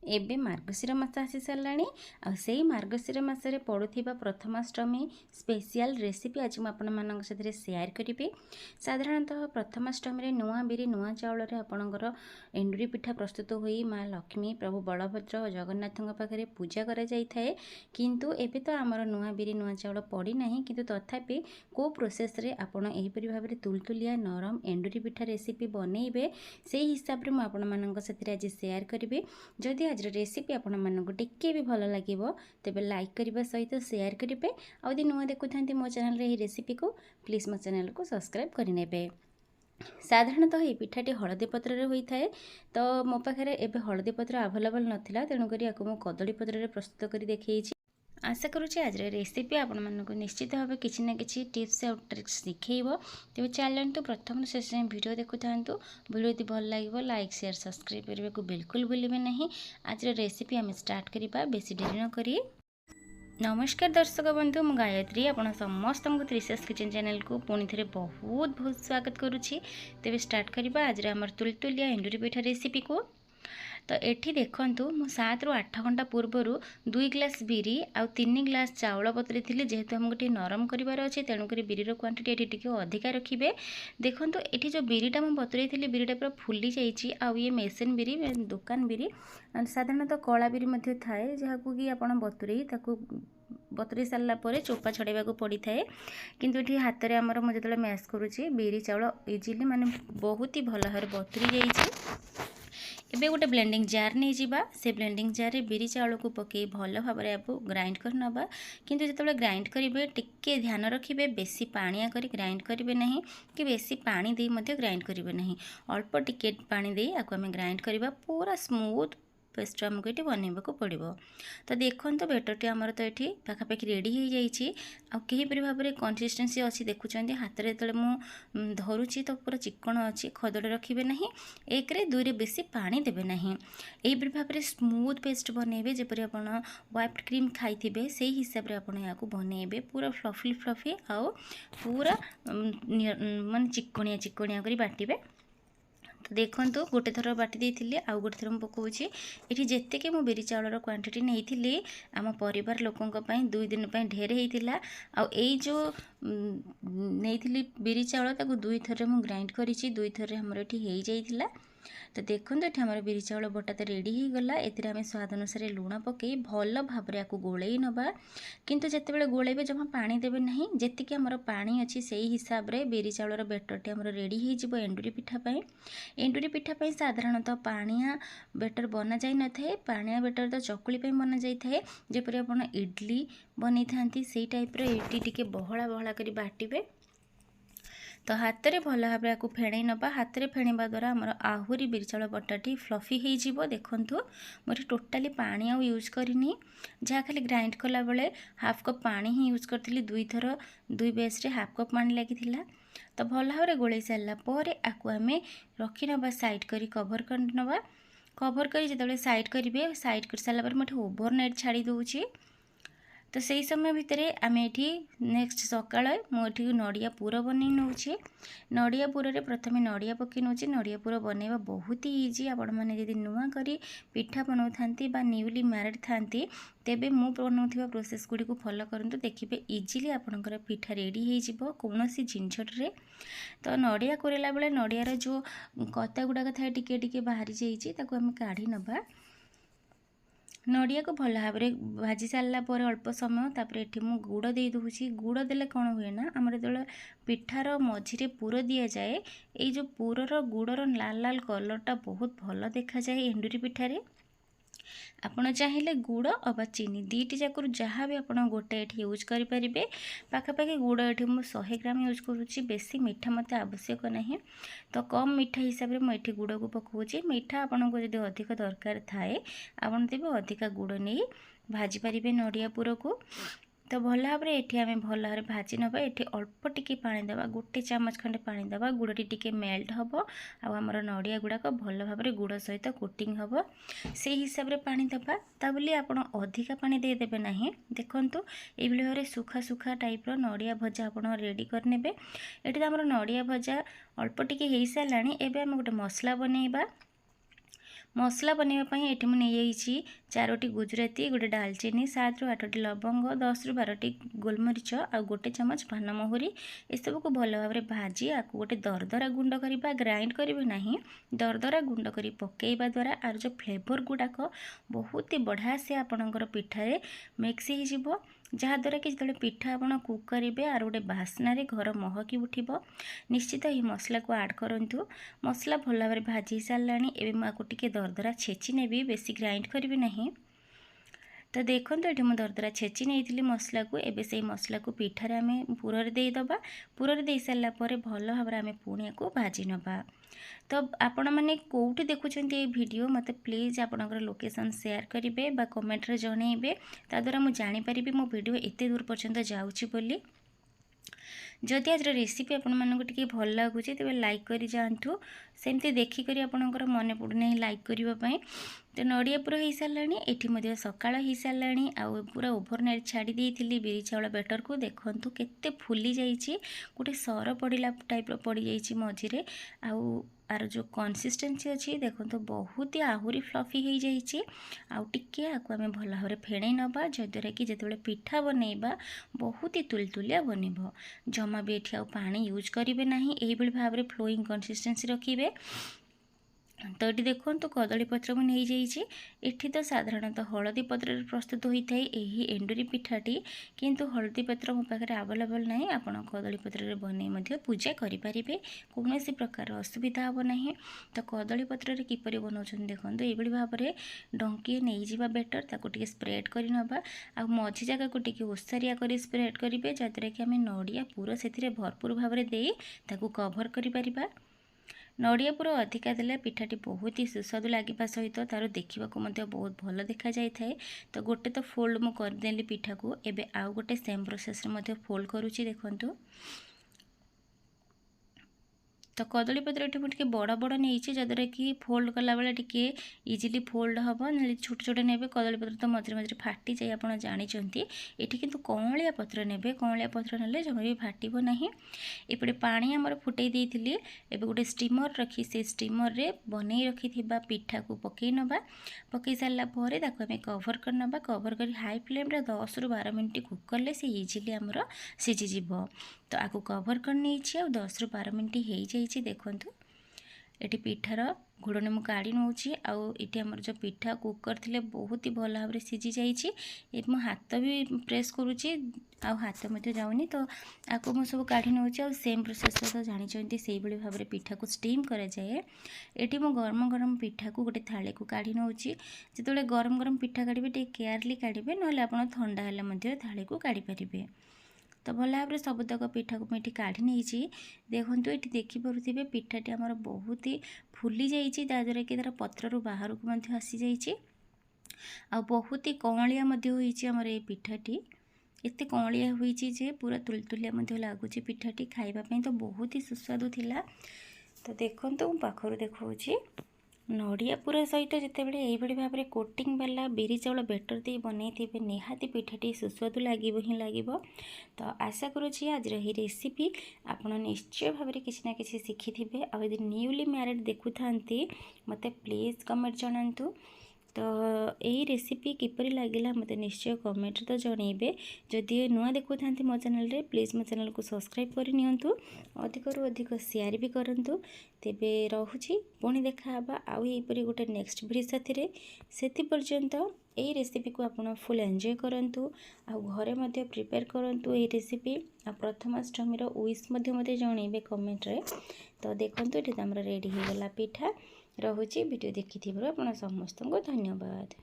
एबे मार्गशीर मास आसी साराणी आई मार्गशीर मसरे पड़ुवा Prathamashtami special recipe आज मुझे सेयार करी। साधारणतः प्रथमाष्टमी नुआ बिरी नुआ चाउल आपणकर एंडुरी पिठा प्रस्तुत हुई माँ लक्ष्मी प्रभु बलभद्र और जगन्नाथ पाखे पूजा कराए किंतु एबे तो आमर नुआ बिरी नुआ चाउल पड़ना किंतु तथापि को प्रोसेस रे आपण एहीपरि भाव में तुलतुलिया नरम एंडुरी पिठा रेसिपी बनइबे से हिसाब से मुझे आज सेयार करी। जदि आज रेसिपी आपण मानक टिके भी भल लगे तेज लाइक करने सहित सेयार करेंगे। आदि नुआ देखुं मो चैनल रे रेसिपी को प्लीज मो चैनल को सब्सक्राइब करने। साधारणतः ये पिठाटी हलदी पत्र होता है तो मो पाखे एबे हलदी पत्र आवेलेबल नाला तेणुक या कदली पत्र प्रस्तुत कर देखी। आशा करुँचे आज रेसिपी आपण मानक निश्चित भाव किसी ना कि टिप्स और ट्रिक्स शिखेब। तेज चलतु प्रथम शेष वीडियो देखु था। वीडियो यदि भल लगे लाइक शेयर सब्सक्राइब करने को बिल्कुल भूलें नहीं। आज रेसिपी आम स्टार्ट करवा बेसी डेरी न करी। नमस्कार दर्शक बंधु मु गायत्री आपण समस्त को त्रिशेष किचन चैनल को पुणी थे बहुत बहुत स्वागत करुँची। तेज स्टार्ट करवा आज आम तुलतुलिया एंडुरी पिठा रेसिपी को। तो एठी देखंतु मु 7 ରୁ 8 घंटा पूर्वर 2 ग्लास बिरी आउ 3 ग्लास चाउल बतरी थी जेहेतु हमको टी नरम करार अच्छे तेणुक बिरीर क्वांटिटी ये टी अधिका रखिए। देखो ये जो बिरीटा मुझे बतरी थी बिरीटा पूरा फुली जाइए। आउ ये मेसिन बिरी दुकान बिरी साधारणतः कला बिरी थाए जहाँ कि आप बतुरे बतुरी सारापर चोपा छड़ाइबा पड़ी थाए किंतु ये हाथ में आमर मुझे जो मैश करुँची बिरी चाउल इजिली माने बहुत ही भल भाव बतुरी जाइए। एबे गोटे ब्लेंडिंग जार नहीं जावा से ब्लेंडिंग जार रे बिरी चाउल को पकई भल भाव में आपको ग्राइंड कर नवा किंतु जो ग्राइंड करेंगे टिके ध्यान रखिए बेसी पानिया कर ग्राइंड करेंगे नहीं कि बेसी पानी दे ग्राइंड करेंगे नहीं अल्प टिके पानी दे आपको आम ग्राइंड करवा पूरा स्मूथ पेस्ट आमको ये बनवाक पड़ो। तो देखो बेटरटी आमर तो ये पाखापाखि रेडी हो जाइए। आईपरि भाव में कंसिस्टेंसी अच्छी देखुं हाथ में जो मुझे धरुची तो पूरा चिकन अच्छी खदड़े रखिए ना एक दुई बेसी पानी देवे ना यहीपरि भाव में स्मूथ पेस्ट बनइबे जपरी आप व्हाइट क्रीम खाई से हिसाब से आप बनइबे पूरा फ्लफी फ्लफी आउ पूरा मान चिकनिया चिकनिया कर बाटिबे। तो देखो गोटे थर बाटी देती आउ गोटे थर मुझे पकाऊँगी ये जितेक मु बिरी चाउलर क्वांटिटी नहीं आम परिवार लोकों 2 दिन ढेर होता। आई जो नहीं बिरी चाउल ताको 2 थर मु ग्राइंड करी 2 थर हमर ये हो। तो देखो ये आम बिरी चाउल बटा तो रेडी हो गला। एम स्वाद अनुसार लुण पकई भल भाव में आपको गोलई नवा किंतु जिते गोलेबे जमा पानी देवे ना जी आमर पानी अच्छी से हिसाब से बिरी चाउलर बेटरटी आमर रेडी हो एंडुरी पिठापाई। एंडुरी पिठापाई साधारणतः पानिया बेटर बना जाई न थाए पानिया बेटर तो चकुली बना जाई थाए जेपरि आपण इडली बनी थांती से टाइप रे टिके बहला बहला करी बाटिबे। तो हाथ में भल भाव में फेणई नवा हाथ में फेणवा द्वारा आमर आहरी बिरी चाउल बटाटी फ्लफी हो देखु मुझे टोटाली पानी आउ यूज करनी जहाँ खाली ग्राइंड कला बेले हाफ कप पानी ही यूज करी 2 थर 2 बेस रे हाफ कप पानी लगी। तो भल भाव में गोल सारापर आपको आम रखी नवा साइड करी कभर कर नवा कभर कर जो साइड करेंगे साइड कर सारापर मुझे ओवरनाइट छाड़ी दूची। तो सही समय भितर आम ये नेक्स्ट सकाल मुझे नड़िया पूर बन नौचे नड़िया पूर में प्रथम नड़िया पकई नौचे नड़िया पूर बनवा बहुत ही इजी। आपण मैंने जब नुआ करी पिठा बनाऊ था न्यूली मैरिड था तेबे मु बनाऊा प्रोसेस गुड़ी को फॉलो करंतु देखिए इजिली आपंकर पिठा रेडी हो कौन सी झिंझट रे। तो नड़िया कोरेला बेले नड़ियार जो कता गुड़ाक थाए टिके टिके बाहरी जाइए आम काढ़ी नवा नड़िया को भल भाव में भाजी सारापर अल्प समय तापर ये मुझे गुड़ दे दूँगी। गुड़ देले कौन हुए ना आमर जो पिठार मझीरे पुर दि जाए ये जो पुरर गुड़र लाल लाल कलरटा बहुत भल देखा जाए एंडुरी पिठारे। आपड़ चाहिए गुड़ अबा चीनी दीटी जाक जहाँ भी आप गोटे ये यूज करेंगे पाखापाखि गुड़ ये मुझे 100 ग्राम यूज करुँची बेसी मीठा मत आवश्यक नहीं। तो कम मीठा हिसाब से मुझे गुड़ को पकाऊँगी मीठा आपको जब अधिक दरकार थाए आपड़ तेज अधिका गुड़ नहीं भाजी पारे नड़िया पूर को। तो भल भाव में ये आम भल भाव भाजी नवा ये अल्प टिके पानी देवा गोटे चामच खंडे पानी देवा गुड़ी टिके मेल्ट हम आमर नड़िया गुड़ाक भल भाव में गुड़ सहित कोटिंग हम से हिसाब से पानी देवा ता बोली आपण अधिका पानी देदेवे ना। देखु ये भाव में सुखा सुखा टाइप नड़िया भजा आप रेडी करने ये तो आमर नड़िया भजा अल्प टिके हो सारा एवं आम गोटे मसला बनइबा मसला बनवाई ये मुझे 4टी गुजराती, गोटे डालचीनी, 7 ରୁ 8ଟି लवंग, 10 ରୁ 12टी गोलमरीच आ गोटे चमच पान महुरी एसबू को भल भाव में भाजी आपको गोटे दरदरा गुंड करवा, ग्राइंड करेंगे ना, दरदरा गुंड कर पकईवा द्वारा आर जो फ्लेवर गुड़ाक बहुत ही बढ़िया से आपणकर पिठारे मिक्स हो, जहाँद्वारा कि जो पिठा आप कुक करेंगे आर गोटे बास्नारे घर महकी उठिब। निश्चित ये मसला को ऐड करूँ। मसला भल भाव में भाजी सारा एवं मुझे दरदरा छेची नेबी, बेसी ग्राइंड करी ना। तो देखो ये मुझे दरदरा छेची नहीं मसला को, एवं से मसला को पिठार आम पुर देदेबा। पुर दे सारापर भल भाव में आम पुणी को भाजी नवा। तो आपण मैंने कौटी देखुं ये वीडियो मत प्लीज आपणकर लोकेशन शेयर करेंगे बा कमेंट रे जनइबे, ता द्वारा मुझे जानीपरि मो वीडियो एते दूर पर्यंत जाऊँगी बोली। जदि आज रेसिपी आपण मानक टिके भल लगुच तेज लाइक करी जातु, सेमती देखिक आपणकर मन पड़ना लाइक करने। तो नड़िया पूरा हो सारा, ये सकाळ हो सारा, आउ पूरा ओभरनाइट छाड़ी देती बिरी चाउल बेटर को। देखु केते फुली जाइए, गोटे सर पड़ा टाइप पड़ जाइए मझिरे। आउ आर जो कंसिस्टेंसी अच्छी देखो तो बहुत ही आहरी फ्लफी हो जाइए। आउ टिके आपको आम भल भाव में फेणई नवा, जद्वारा कि जिते पिठा बनइबा बहुत ही तुलतुलिया बनब। जमा भी ये पानी यूज करेंगे ना, यही भाव में फ्लोइंग कंसिस्टेंसी रखिए। तो ये देखो तो कदली पत्र में नहीं जाइए। एठी तो साधारणतः हलदी पत्र प्रस्तुत होता है यही एंडुरी पिठाटी, किंतु हलदी पत्र मो पाखे आवेलेबल ना। आप कदली पत्र बनई पूजा करेंगे, कौन प्रकार असुविधा हे ना। तो कदली पत्र किपर बनाऊँ देखो, ये भाव में डंकी नहीं जावा बेटर, ताकू टिके स्प्रेड कर नवा। आ मझी जगह को टिके ओसारिया कर स्प्रेड करेंगे, जद्वारा कि आम नड़िया पूरा से भरपूर भाव में दे ताकू कभर करिपरिबा। नड़िया पूरा अधिका देले पिठाटी बहुत ही सुस्वादु लगे, सहित तार देखा बहुत भल देखा जाए। तो गोटे तो फोल्ड मु करदेली पिठा को, एबे आउ गोटे सेम प्रोसेस रे फोल्ड करुच्ची देखंतु। तो कदली पत्र ये मुझे बड़ बड़ नहीं, जद्वारा कि फोल्ड कला बेले टिके इजिली फोल्ड हम ना। छोट छोट ने कदली पत्र तो मझे मझे फाटी जाए, आप जानते। ये किंतु कौलिया पत्र ने, कौलिया पत्र ने जमा भी फाटब ना। एपटे पानी आमर फुटे देती, एवं गोटे स्टीमर रखी से स्टीमर रे बनई रखी पिठा को पकई नवा। पकई सारापर आम कभर कर नवा। कभर कर हाई फ्लेम रे 10 ରୁ 12 मिनट कुक कले से इजिली आमर सीझीज। तो आपको कभर कर नहीं 10 ରୁ 12 मिनट हो जाइए। देखंतु ये पिठार घोड़ने मुझे काढ़ी नौची। आउे आमर जो पिठा कुक करते बहुत ही भल भाव में सीझी जाइए। मो हाथ भी प्रेस करुच्ची, हाथ मत जाऊनी। तो आपको मुझे सब काढ़ी नौची। आ सेम प्रोसेस तो जानते से भाव में पिठा को स्टीम कराए। ये मो गरम गरम पिठा को गोटे थाली को काढ़ी नौची। जो गरम गरम पिठा काढ़े केयरली काढ़े, ना आप ठंडा है थाली को काढ़ी पारे। तो भल भाव में सबुतक पिठा को मुझे काढ़ी नहीं। देखो ये देखिपे पिठाटी आमर बहुत ही फुली जाइए, जहाँद्वारा कि तार पत्रु बाहर को आसी जाइए। आ बहुत ही कौलिया आमर ये पिठाटी एत कौलिया हो पूरा तुलतुलिया लगुच। पिठाटी खाइबापी तो बहुत ही सुस्वादु थिला। तो देखो मुझे पाखर देखा नड़िया पूरा सहित जितेबाला यही भाव में कोटिंग वाला बिरी चाउल बेटर दे बनई निहाती पिठाटी सुस्वादु लगे ही लगे। तो आशा करुँची आज ये रेसिपी आपड़ निश्चय भाव में किसी ना किसी शिखि। आदि न्यूली मैरिड देखु था मत प्लीज कमेंट जनातु। तो यही रेसिपी किपरि लगिला मत निश्चय कमेंट तो जनइबे। जदि नुआ देखु था मो चैनल रे प्लीज मो चैनल को सब्सक्राइब करनियंतु, अधिक रु अधिक शेयर भी करंतु। तेबे रहुछि पुणी देखा आउ यहीपरि गोटे नेक्स्ट वीडियो साथी से पर्यंत यही रेसिपी को आप फुल एंजॉय करंतु। आ घरे मध्य प्रिपेयर करंतु यही रेसिपी। आ प्रथमाष्टमी विश मते जनइबे कमेंट रे। तो देखंतु ये आमर रेडी हो गला पिठा। रहुछि वीडियो देखि आप समस्त को धन्यवाद।